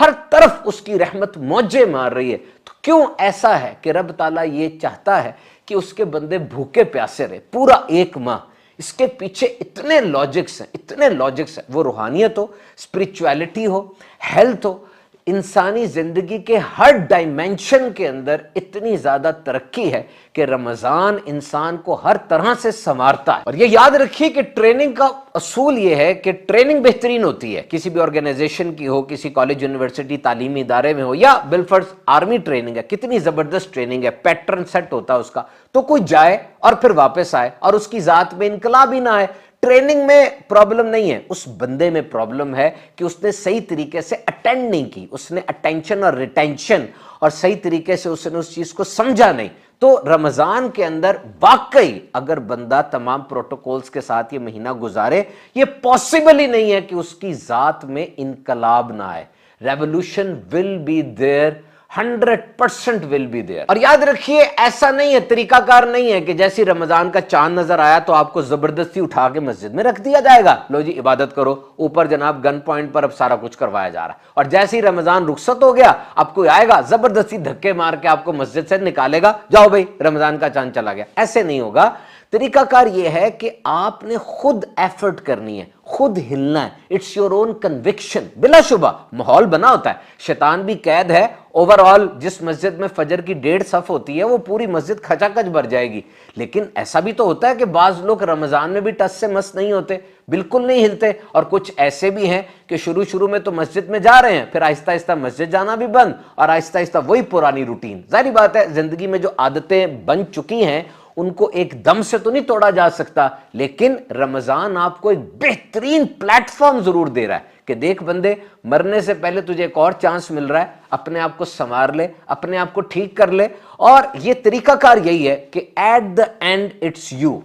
ہر طرف اس کی رحمت موجے مار رہی ہے. تو کیوں ایسا ہے کہ رب تعالیٰ یہ چاہتا ہے کہ اس کے بندے بھوکے پیاسے رہے پورا 1 ماہ؟ اس کے پیچھے اتنے لاجکس ہیں. وہ روحانیت ہو، اسپرچویلٹی ہو، ہیلتھ ہو، انسانی زندگی کے ہر ڈائمینشن کے اندر اتنی زیادہ ترقی ہے کہ رمضان انسان کو ہر طرح سے سنوارتا ہے. اور یہ یاد رکھیے کہ ٹریننگ کا اصول یہ ہے کہ ٹریننگ بہترین ہوتی ہے، کسی بھی آرگنائزیشن کی ہو، کسی کالج یونیورسٹی تعلیمی ادارے میں ہو، یا بالفرض آرمی ٹریننگ ہے. کتنی زبردست ٹریننگ ہے، پیٹرن سیٹ ہوتا ہے اس کا. تو کوئی جائے اور پھر واپس آئے اور اس کی ذات میں انقلاب ہی نہ آئے. ٹریننگ میں پرابلم نہیں ہے، اس بندے میں پرابلم ہے کہ اس نے صحیح طریقے سے اٹینڈ نہیں کی، اس نے اٹینشن اور ریٹینشن اور صحیح طریقے سے اس نے اس چیز کو سمجھا نہیں. تو رمضان کے اندر واقعی اگر بندہ تمام پروٹوکولز کے ساتھ یہ مہینہ گزارے، یہ پاسبل ہی نہیں ہے کہ اس کی ذات میں انقلاب نہ آئے. Revolution will be there, 100% will be there. اور یاد رکھیے ایسا نہیں ہے، طریقہ کار نہیں ہے کہ جیسی رمضان کا چاند نظر آیا تو آپ کو زبردستی اٹھا کے مسجد میں رکھ دیا جائے گا، لو جی عبادت کرو. اوپر جناب گن پوائنٹ پر اب سارا کچھ کروایا جا رہا ہے. اور جیسے ہی رمضان رخصت ہو گیا اب کوئی آئے گا زبردستی دھکے مار کے آپ کو مسجد سے نکالے گا، جاؤ بھائی رمضان کا چاند چلا گیا. ایسے نہیں ہوگا. طریقہ کار یہ ہے کہ آپ نے خود ایفرٹ کرنی ہے، خود ہلنا ہے. It's your own conviction. بلا شبہ ماحول بنا ہوتا ہے، شیطان بھی قید ہے. اوور آل جس مسجد میں فجر کی 1.5 صف ہوتی ہے وہ پوری مسجد کھچا کچ بھر جائے گی. لیکن ایسا بھی تو ہوتا ہے کہ بعض لوگ رمضان میں بھی ٹس سے مس نہیں ہوتے، بالکل نہیں ہلتے. اور کچھ ایسے بھی ہیں کہ شروع میں تو مسجد میں جا رہے ہیں، پھر آہستہ آہستہ مسجد جانا بھی بند، اور آہستہ آہستہ وہی پرانی روٹین. ظاہری بات ہے زندگی میں جو عادتیں بن چکی ہیں ان کو ایک دم سے تو نہیں توڑا جا سکتا. لیکن رمضان آپ کو ایک بہترین پلیٹ فارم ضرور دے رہا ہے کہ دیکھ بندے، مرنے سے پہلے تجھے ایک اور چانس مل رہا ہے، اپنے آپ کو سنوار لے، اپنے آپ کو ٹھیک کر لے. اور یہ طریقہ کار یہی ہے کہ at the end it's you.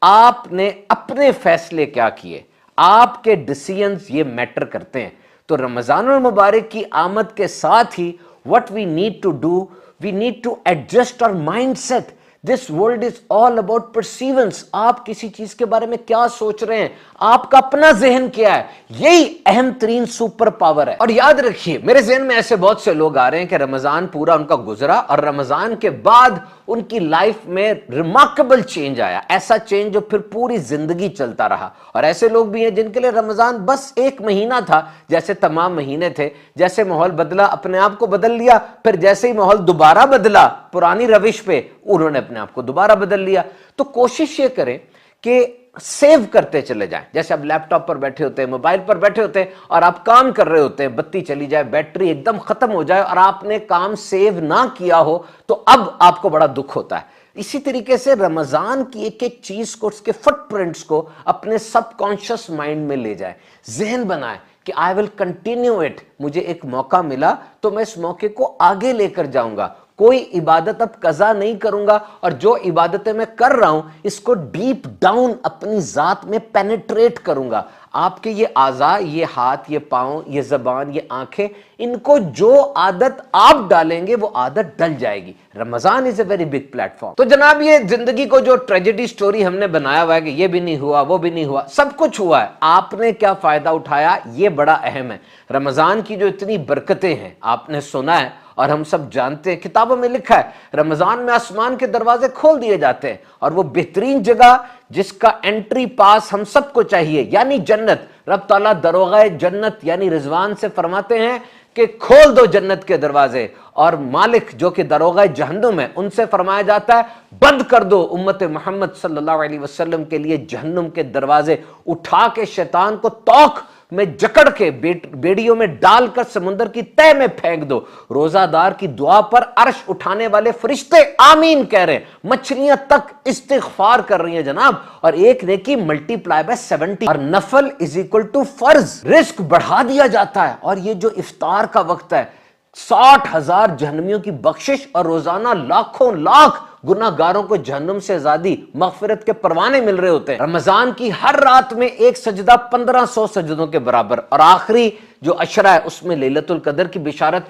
آپ نے اپنے فیصلے کیا کیے، آپ کے ڈیسیژنز یہ میٹر کرتے ہیں. تو رمضان المبارک کی آمد کے ساتھ ہی what we need to do, we need to adjust our mindset. This world is all about perceivance. آپ کسی چیز کے بارے میں کیا سوچ رہے ہیں، آپ کا اپنا ذہن کیا ہے، یہی اہم ترین سپر پاور ہے. اور یاد رکھیے میرے ذہن میں ایسے بہت سے لوگ آ رہے ہیں کہ رمضان پورا ان کا گزرا اور رمضان کے بعد ان کی لائف میں ریمارکیبل چینج آیا، ایسا چینج جو پھر پوری زندگی چلتا رہا. اور ایسے لوگ بھی ہیں جن کے لیے رمضان بس 1 مہینہ تھا، جیسے تمام مہینے تھے. جیسے ماحول بدلا اپنے آپ کو بدل لیا، پھر جیسے ہی ماحول دوبارہ بدلا پرانی روش پہ انہوں نے اپنے آپ کو دوبارہ بدل لیا. تو کوشش یہ کریں کہ سیو کرتے چلے جائیں. جیسے آپ لیپ ٹاپ پر بیٹھے ہوتے ہیں، موبائل پر بیٹھے ہوتے ہیں اور آپ کام کر رہے ہوتے ہیں، بتی چلی جائے، بیٹری ایک دم ختم ہو جائے اور آپ نے کام سیو نہ کیا ہو تو اب آپ کو بڑا دکھ ہوتا ہے. اسی طریقے سے رمضان کی ایک ایک چیز کو، اس کے فٹ پرنٹس کو اپنے سب کانشس مائنڈ میں لے جائیں، ذہن بنائیں کہ I will continue it. مجھے ایک موقع ملا تو میں اس موقع کو آگے لے کر جاؤں گا. کوئی عبادت اب قضا نہیں کروں گا، اور جو عبادتیں میں کر رہا ہوں اس کو ڈیپ ڈاؤن اپنی ذات میں پینیٹریٹ کروں گا. آپ کے یہ اعضاء، یہ ہاتھ، یہ پاؤں، یہ زبان، یہ آنکھیں، ان کو جو عادت آپ ڈالیں گے وہ عادت ڈل جائے گی. Ramzan is a very big platform فارم. تو جناب یہ زندگی کو جو ٹریجڈی سٹوری ہم نے بنایا ہوا ہے کہ یہ بھی نہیں ہوا، وہ بھی نہیں ہوا، سب کچھ ہوا ہے، آپ نے کیا فائدہ اٹھایا یہ بڑا اہم ہے. رمضان کی جو اتنی برکتیں ہیں آپ نے سنا ہے اور ہم سب جانتے ہیں، کتابوں میں لکھا ہے رمضان میں آسمان کے دروازے کھول دیے جاتے ہیں، اور وہ بہترین جگہ جس کا انٹری پاس ہم سب کو چاہیے یعنی جنت. رب تعالیٰ دروغہ جنت یعنی رضوان سے فرماتے ہیں کہ کھول دو جنت کے دروازے، اور مالک جو کہ دروغہ جہنم ہے ان سے فرمایا جاتا ہے بند کر دو امت محمد صلی اللہ علیہ وسلم کے لیے جہنم کے دروازے. اٹھا کے شیطان کو توق میں جکڑ کے بیڑیوں میں ڈال کر سمندر کی تہ میں پھینک دو. روزہ دار کی دعا پر عرش اٹھانے والے فرشتے آمین کہہ رہے ہیں، مچھلیاں تک استغفار کر رہی ہیں جناب. اور ایک نیکی ملٹی پلائی بائی 70، اور نفل از اکول ٹو فرض، رزق بڑھا دیا جاتا ہے. اور یہ جو افطار کا وقت ہے 60,000 جہنمیوں کی بخشش، اور روزانہ لاکھوں لاکھ گناہ گاروں کو جہنم سے آزادی، مغفرت کے پروانے مل رہے ہوتے ہیں. رمضان کی ہر رات میں ایک سجدہ 1500 سجدوں کے برابر، اور آخری جو عشرہ ہے اس میں لیلۃ القدر کی بشارت.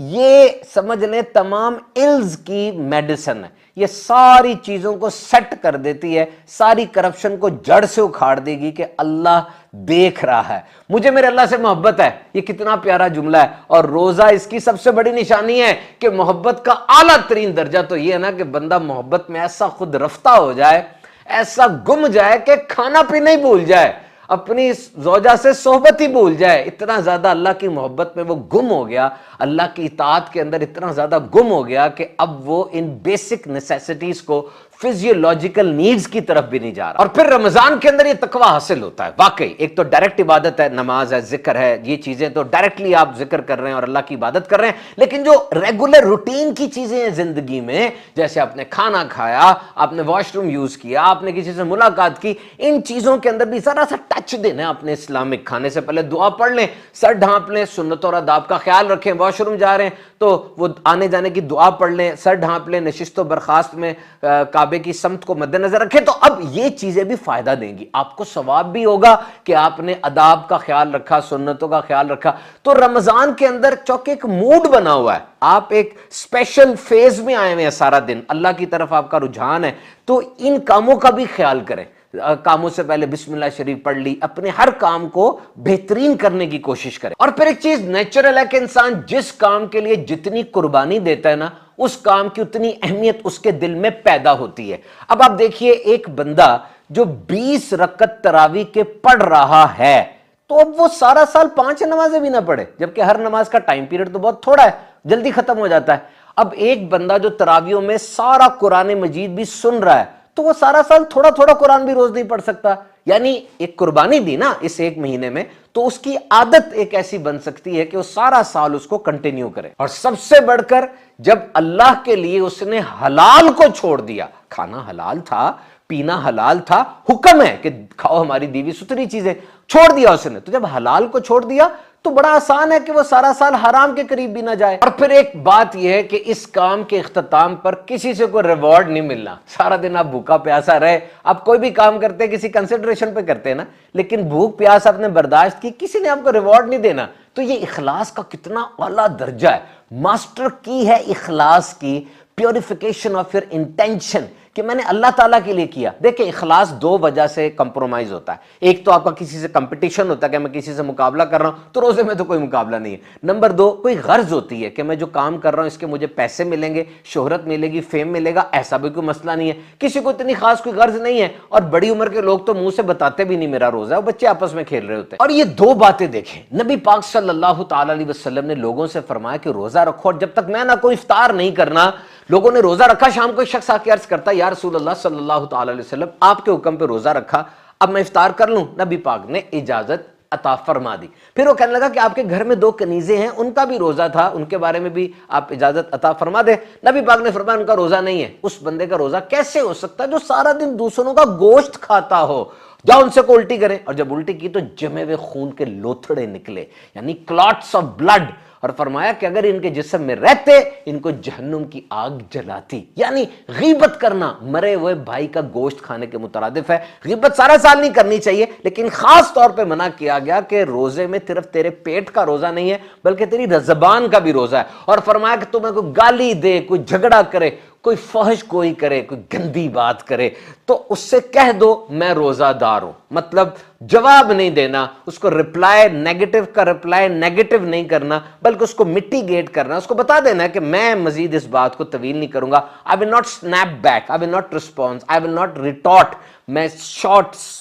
یہ سمجھ لیں تمام الز کی میڈیسن ہے. یہ ساری چیزوں کو سیٹ کر دیتی ہے, ساری کرپشن کو جڑ سے اکھاڑ دے گی کہ اللہ دیکھ رہا ہے, مجھے میرے اللہ سے محبت ہے. یہ کتنا پیارا جملہ ہے, اور روزہ اس کی سب سے بڑی نشانی ہے کہ محبت کا اعلیٰ ترین درجہ تو یہ ہے نا کہ بندہ محبت میں ایسا خود رفتہ ہو جائے, ایسا گم جائے کہ کھانا پینا ہی بھول جائے, اپنی زوجہ سے صحبت ہی بھول جائے. اتنا زیادہ اللہ کی محبت میں وہ گم ہو گیا, اللہ کی اطاعت کے اندر اتنا زیادہ گم ہو گیا کہ اب وہ ان بیسک نیسیسٹیز کو, فزیولوجیکل نیڈز کی طرف بھی نہیں جا رہا. اور پھر رمضان کے اندر یہ تقویٰ حاصل ہوتا ہے. واقعی ایک تو ڈائریکٹ عبادت ہے, نماز ہے, ذکر ہے, یہ چیزیں تو ڈائریکٹلی آپ ذکر کر رہے ہیں اور اللہ کی عبادت کر رہے ہیں. لیکن جو ریگولر روٹین کی چیزیں ہیں زندگی میں, جیسے آپ نے کھانا کھایا, آپ نے واش روم یوز کیا, آپ نے کسی سے ملاقات کی, ان چیزوں کے اندر بھی ذرا سا ٹچ دینا ہے اپنے اسلامک. کھانے سے پہلے دعا پڑھ لیں, سر ڈھانپ لیں, سنت اور آداب کا خیال رکھیں. واش روم جا رہے ہیں تو وہ آنے جانے کی دعا پڑھ لیں, سر ڈھانپ لیں, نشست و برخاست میں کعبے کی سمت کو مد نظر رکھیں. تو اب یہ چیزیں بھی فائدہ دیں گی, آپ کو ثواب بھی ہوگا کہ آپ نے آداب کا خیال رکھا, سنتوں کا خیال رکھا. تو رمضان کے اندر چونکہ ایک موڈ بنا ہوا ہے, آپ ایک اسپیشل فیز میں آئے ہوئے ہیں, سارا دن اللہ کی طرف آپ کا رجحان ہے, تو ان کاموں کا بھی خیال کریں. کاموں سے پہلے بسم اللہ شریف پڑھ لی, اپنے ہر کام کو بہترین کرنے کی کوشش کریں. اور پھر ایک چیز نیچرل ہے کہ انسان جس کام کے لیے جتنی قربانی دیتا ہے نا, اس کام کی اتنی اہمیت اس کے دل میں پیدا ہوتی ہے. اب آپ دیکھیے, ایک بندہ جو 20 رکعت تراویح کے پڑھ رہا ہے, تو اب وہ سارا سال 5 نمازیں بھی نہ پڑھے, جبکہ ہر نماز کا ٹائم پیریڈ تو بہت تھوڑا ہے, جلدی ختم ہو جاتا ہے. اب ایک بندہ جو تراویحوں میں سارا قرآن مجید بھی سن رہا ہے, تو وہ سارا سال تھوڑا تھوڑا قرآن بھی روز نہیں پڑھ سکتا. یعنی ایک قربانی دی نا اس ایک مہینے میں, تو اس کی عادت ایک ایسی بن سکتی ہے کہ وہ سارا سال اس کو کنٹینیو کرے. اور سب سے بڑھ کر جب اللہ کے لیے اس نے حلال کو چھوڑ دیا, کھانا حلال تھا, پینا حلال تھا, حکم ہے کہ کھاؤ ہماری دیوی ستری چیزیں, چھوڑ دیا اس نے. تو جب حلال کو چھوڑ دیا تو بڑا آسان ہے کہ وہ سارا سال حرام کے قریب بھی نہ جائے. اور پھر ایک بات یہ ہے کہ اس کام کے اختتام پر کسی سے کوئی ریوارڈ نہیں ملنا. سارا دن آپ بھوکا پیاسا رہے, آپ کوئی بھی کام کرتے کسی کنسیڈریشن پہ کرتے ہیں نا, لیکن بھوک پیاس آپ نے برداشت کی, کسی نے آپ کو ریوارڈ نہیں دینا. تو یہ اخلاص کا کتنا اعلیٰ درجہ ہے, ماسٹر کی ہے اخلاص کی, پیوریفیکیشن آف یور انٹینشن, کہ میں نے اللہ تعالیٰ کے لیے کیا. دیکھیں اخلاص 2 وجہ سے کمپرومائز ہوتا ہے. ایک تو آپ کا کسی سے کمپٹیشن ہوتا ہے کہ میں کسی سے مقابلہ کر رہا ہوں, تو روزے میں تو کوئی مقابلہ نہیں ہے. نمبر 2, کوئی غرض ہوتی ہے کہ میں جو کام کر رہا ہوں اس کے مجھے پیسے ملیں گے, شہرت ملے گی, فیم ملے گا, ایسا بھی کوئی مسئلہ نہیں ہے. کسی کو اتنی خاص کوئی غرض نہیں ہے, اور بڑی عمر کے لوگ تو منہ سے بتاتے بھی نہیں میرا روزہ ہے, وہ بچے آپس میں کھیل رہے ہوتے ہیں. اور یہ 2 باتیں دیکھیں, نبی پاک صلی اللہ تعالی علیہ وسلم نے لوگوں سے فرمایا کہ روزہ رکھو, اور جب تک میں نہ کوئی افطار نہیں کرنا. لوگوں نے روزہ رکھا, شام کو ایک شخص آ کے عرض کرتا, یا رسول اللہ صلی اللہ تعالی علیہ وسلم آپ کے حکم پہ روزہ رکھا, اب میں افطار کر لوں؟ نبی پاک نے اجازت عطا فرما دی. پھر وہ کہنے لگا کہ آپ کے گھر میں 2 کنیزیں ہیں, ان کا بھی روزہ تھا, ان کے بارے میں بھی آپ اجازت عطا فرما دیں. نبی پاک نے فرمایا ان کا روزہ نہیں ہے. اس بندے کا روزہ کیسے ہو سکتا ہے جو سارا دن دوسروں کا گوشت کھاتا ہو؟ جاؤ ان سے کو الٹی کریں. اور جب الٹی کی تو جمے ہوئے خون کے لوتھڑے نکلے, یعنی کلاٹس آف بلڈ. اور فرمایا کہ اگر ان کے جسم میں رہتے ان کو جہنم کی آگ جلاتی. یعنی غیبت کرنا مرے ہوئے بھائی کا گوشت کھانے کے مترادف ہے. غیبت سارا سال نہیں کرنی چاہیے, لیکن خاص طور پہ منع کیا گیا کہ روزے میں صرف تیرے پیٹ کا روزہ نہیں ہے بلکہ تیری زبان کا بھی روزہ ہے. اور فرمایا کہ تمہیں کوئی گالی دے, کوئی جھگڑا کرے, کوئی فحش کوئی کرے, کوئی گندی بات کرے, تو اس سے کہہ دو میں روزہ دار ہوں. مطلب جواب نہیں دینا, اس کو رپلائی نیگیٹو کا رپلائی نیگیٹو نہیں کرنا, بلکہ اس کو میٹیگیٹ کرنا, اس کو بتا دینا کہ میں مزید اس بات کو طویل نہیں کروں گا. I will not snap back, I will not respond, I will not retort. میں شارٹس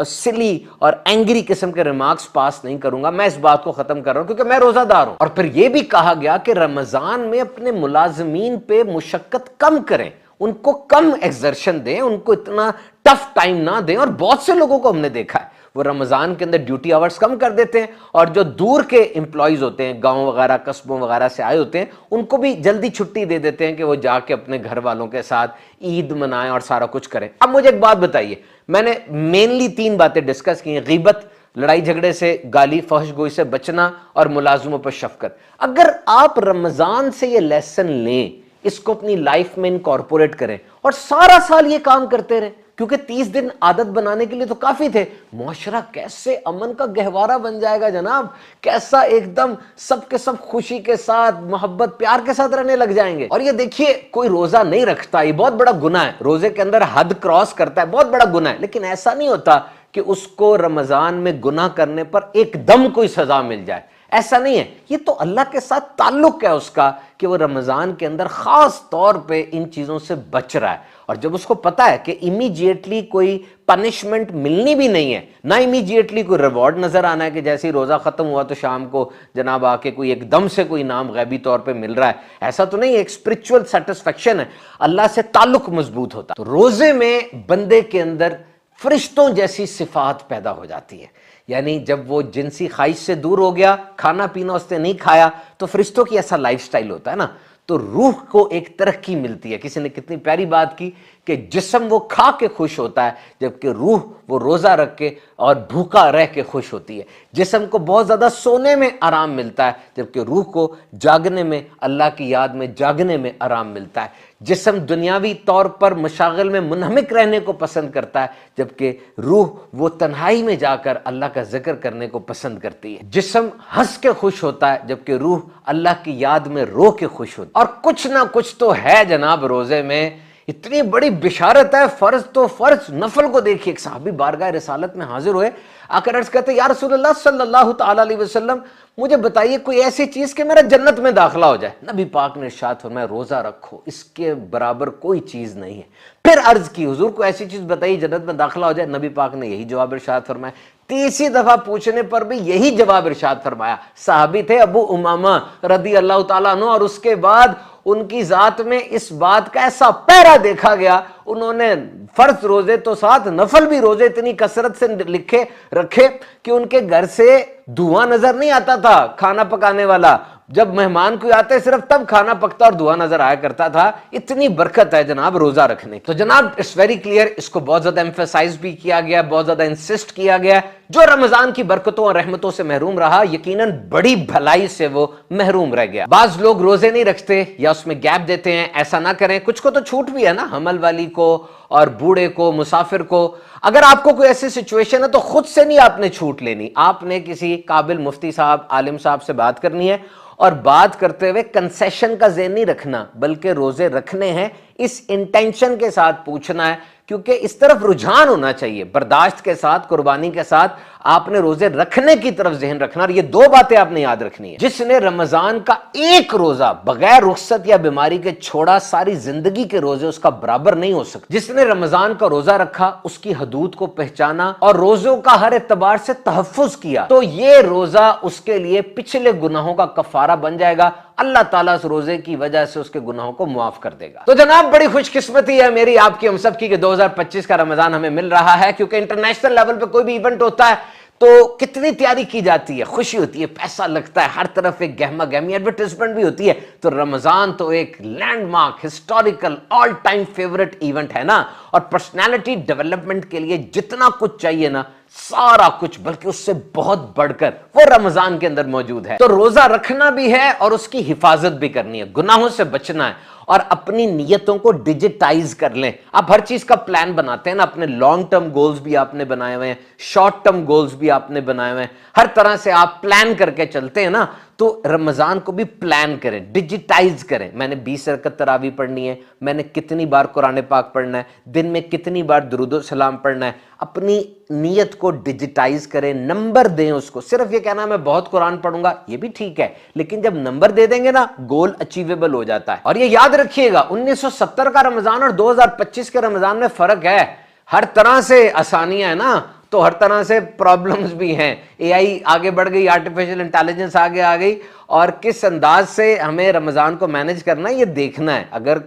سلی اور اینگری قسم کے ریمارکس پاس نہیں کروں گا. میں اس بات کو ختم کر رہا ہوں کیونکہ میں روزہ دار ہوں. اور پھر یہ بھی کہا گیا کہ رمضان میں اپنے ملازمین پہ مشقت کم کریں, ان کو کم ایکسرشن دیں, ان کو اتنا ٹف ٹائم نہ دیں. اور بہت سے لوگوں کو ہم نے دیکھا ہے وہ رمضان کے اندر ڈیوٹی آورز کم کر دیتے ہیں, اور جو دور کے امپلائیز ہوتے ہیں, گاؤں وغیرہ قصبوں وغیرہ سے آئے ہوتے ہیں, ان کو بھی جلدی چھٹی دے دیتے ہیں کہ وہ جا کے اپنے گھر والوں کے ساتھ عید منائیں اور سارا کچھ کریں. اب مجھے ایک بات بتائیے, میں نے مینلی 3 باتیں ڈسکس کی ہیں: غیبت, لڑائی جھگڑے سے, گالی فحش گوئی سے بچنا, اور ملازموں پر شفقت. اگر آپ رمضان سے یہ لیسن لیں, اس کو اپنی لائف میں انکارپوریٹ کریں اور سارا سال یہ کام کرتے رہیں, کیونکہ 30 دن عادت بنانے کے لیے تو کافی تھے. معاشرہ کیسے امن کا گہوارہ بن جائے گا جناب, کیسا ایک دم سب کے سب خوشی کے ساتھ محبت پیار کے ساتھ رہنے لگ جائیں گے. اور یہ دیکھیے کوئی روزہ نہیں رکھتا, یہ بہت بڑا گناہ ہے, روزے کے اندر حد کراس کرتا ہے, بہت بڑا گناہ ہے, لیکن ایسا نہیں ہوتا کہ اس کو رمضان میں گناہ کرنے پر ایک دم کوئی سزا مل جائے. ایسا نہیں ہے, یہ تو اللہ کے ساتھ تعلق ہے اس کا کہ وہ رمضان کے اندر خاص طور پہ ان چیزوں سے بچ رہا ہے. اور جب اس کو پتا ہے کہ امیجیٹلی کوئی پنشمنٹ ملنی بھی نہیں ہے, نہ امیجیٹلی کوئی ریوارڈ نظر آنا ہے کہ جیسے ہی روزہ ختم ہوا تو شام کو جناب آ کے کوئی ایک دم سے کوئی انعام غیبی طور پہ مل رہا ہے, ایسا تو نہیں, ایک اسپرچول سیٹسفیکشن ہے, اللہ سے تعلق مضبوط ہوتا ہے. تو روزے میں بندے کے اندر فرشتوں جیسی صفات پیدا ہو جاتی ہے. یعنی جب وہ جنسی خواہش سے دور ہو گیا, کھانا پینا اس نے نہیں کھایا, تو فرشتوں کی ایسا لائف سٹائل ہوتا ہے نا, تو روح کو ایک ترقی ملتی ہے. کسی نے کتنی پیاری بات کی کہ جسم وہ کھا کے خوش ہوتا ہے, جبکہ روح وہ روزہ رکھ کے اور بھوکا رہ کے خوش ہوتی ہے. جسم کو بہت زیادہ سونے میں آرام ملتا ہے, جبکہ روح کو جاگنے میں, اللہ کی یاد میں جاگنے میں آرام ملتا ہے. جسم دنیاوی طور پر مشاغل میں منہمک رہنے کو پسند کرتا ہے, جبکہ روح وہ تنہائی میں جا کر اللہ کا ذکر کرنے کو پسند کرتی ہے. جسم ہنس کے خوش ہوتا ہے, جبکہ روح اللہ کی یاد میں رو کے خوش ہوتی ہے. اور کچھ نہ کچھ تو ہے جناب روزے میں, اتنی بڑی بشارت ہے. فرض تو فرض, نفل کو دیکھیے. ایک صحابی بارگاہ رسالت میں حاضر ہوئے, آ کر عرض کہتے یا رسول اللہ صلی اللہ تعالی علیہ وسلم, مجھے بتائیے کوئی ایسی چیز کہ میرا جنت میں داخلہ ہو جائے. نبی پاک نے ارشاد فرمایا روزہ رکھو, اس کے برابر کوئی چیز نہیں ہے. پھر عرض کی حضور کو ایسی چیز بتائیے جنت میں داخلہ ہو جائے. نبی پاک نے یہی جواب ارشاد فرمایا. تیسری دفعہ پوچھنے پر بھی یہی جواب ارشاد فرمایا. صحابی تھے ابو امامہ رضی اللہ تعالیٰ عنہ, اور اس کے بعد ان کی ذات میں اس بات کا ایسا پیرا دیکھا گیا, انہوں نے فرض روزے تو ساتھ نفل بھی روزے اتنی کثرت سے لکھے رکھے کہ ان کے گھر سے دھواں نظر نہیں آتا تھا کھانا پکانے والا. جب مہمان کوئی آتے صرف تب کھانا پکتا اور دھواں نظر آیا کرتا تھا. اتنی برکت ہے جناب روزہ رکھنے. تو جناب اٹس ویری کلیئر, اس کو بہت زیادہ ایمفیسائز بھی کیا گیا, بہت زیادہ انسسٹ کیا گیا. جو رمضان کی برکتوں اور رحمتوں سے محروم رہا, یقیناً بڑی بھلائی سے وہ محروم رہ گیا. بعض لوگ روزے نہیں رکھتے یا اس میں گیپ دیتے ہیں, ایسا نہ کریں. کچھ کو تو چھوٹ بھی ہے نا, حمل والی کو اور بوڑھے کو, مسافر کو. اگر آپ کو کوئی ایسی سچویشن ہے تو خود سے نہیں آپ نے چھوٹ لینی, آپ نے کسی قابل مفتی صاحب, عالم صاحب سے بات کرنی ہے, اور بات کرتے ہوئے کنسیشن کا ذہن نہیں رکھنا, بلکہ روزے رکھنے ہیں اس انٹینشن کے ساتھ پوچھنا ہے, کیونکہ اس طرف رجحان ہونا چاہیے. برداشت کے ساتھ, قربانی کے ساتھ آپ نے روزے رکھنے کی طرف ذہن رکھنا. اور یہ دو باتیں آپ نے یاد رکھنی ہے. جس نے رمضان کا ایک روزہ بغیر رخصت یا بیماری کے چھوڑا, ساری زندگی کے روزے اس کا برابر نہیں ہو سکتے. جس نے رمضان کا روزہ رکھا, اس کی حدود کو پہچانا اور روزوں کا ہر اعتبار سے تحفظ کیا, تو یہ روزہ اس کے لیے پچھلے گناہوں کا کفارہ بن جائے گا. اللہ تعالیٰ اس روزے کی وجہ سے اس کے گناہوں کو معاف کر دے گا. تو جناب بڑی خوش قسمتی ہے میری, آپ کی, ہم سب کی کہ 2025 کا رمضان ہمیں مل رہا ہے. کیونکہ انٹرنیشنل لیول پہ کوئی بھی ایونٹ ہوتا ہے تو کتنی تیاری کی جاتی ہے, خوشی ہوتی ہے, پیسہ لگتا ہے, ہر طرف ایک گہما گہمی ایڈورٹائزمنٹ بھی ہوتی ہے. تو رمضان تو ایک landmark, historical, all time favourite event ہے نا. اور پرسنالٹی ڈیولپمنٹ کے لیے جتنا کچھ چاہیے نا, سارا کچھ, بلکہ اس سے بہت بڑھ کر وہ رمضان کے اندر موجود ہے. تو روزہ رکھنا بھی ہے اور اس کی حفاظت بھی کرنی ہے, گناہوں سے بچنا ہے, اور اپنی نیتوں کو ڈیجیٹائز کر لیں. آپ ہر چیز کا پلان بناتے ہیں نا, اپنے لانگ ٹرم گولز بھی آپ نے بنائے ہوئے ہیں, شارٹ ٹرم گولز بھی آپ نے بنائے ہوئے ہیں, ہر طرح سے آپ پلان کر کے چلتے ہیں نا. تو رمضان کو بھی پلان کریں, ڈیجیٹائز کریں. میں نے 20 رکعت تراویح پڑھنی ہے, میں نے کتنی بار قرآن پاک پڑھنا ہے, دن میں کتنی بار درود و سلام پڑھنا ہے. اپنی نیت کو ڈیجیٹائز کریں, نمبر دیں اس کو. صرف یہ کہنا میں بہت قرآن پڑھوں گا, یہ بھی ٹھیک ہے, لیکن جب نمبر دے دیں گے نا, گول اچیویبل ہو جاتا ہے. اور یہ یاد رکھیے گا, 1970 کا رمضان اور 2025 کے رمضان میں فرق ہے. ہر طرح سے آسانیاں ہیں نا, تو ہر طرح سے پرابلمز بھی ہیں. اے آئی آگے بڑھ گئی, آرٹیفیشل انٹیلیجنس آگے آ گئی, اور کس انداز سے ہمیں رمضان کو مینج کرنا ہے یہ دیکھنا ہے. اگر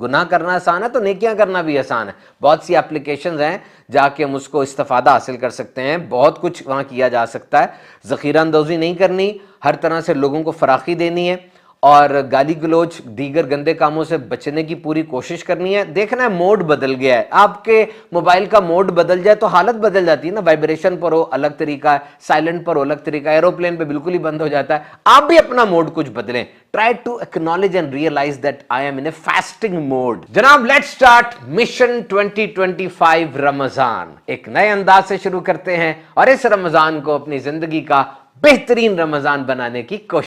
گناہ کرنا آسان ہے تو نیکیاں کرنا بھی آسان ہے. بہت سی اپلیکیشنز ہیں جا کے ہم اس کو استفادہ حاصل کر سکتے ہیں, بہت کچھ وہاں کیا جا سکتا ہے. ذخیرہ اندوزی نہیں کرنی, ہر طرح سے لوگوں کو فراخی دینی ہے. اور گالی گلوچ دیگر گندے کاموں سے بچنے کی پوری کوشش کرنی ہے. دیکھنا ہے موڈ بدل گیا ہے, آپ کے موبائل کا موڈ بدل جائے تو حالت بدل جاتی ہے نا. وائبریشن پر ہو الگ طریقہ ہے, سائلنٹ پر ہو الگ طریقہ ہے, ایروپلین پہ بالکل ہی بند ہو جاتا ہے. آپ بھی اپنا موڈ کچھ بدلیں. Try to acknowledge and realise that I am in a fasting mood. جناب لیٹس اسٹارٹ مشن 2025 رمضان. ایک نئے انداز سے شروع کرتے ہیں اور اس رمضان کو اپنی زندگی کا بہترین رمضان بنانے کی کوشش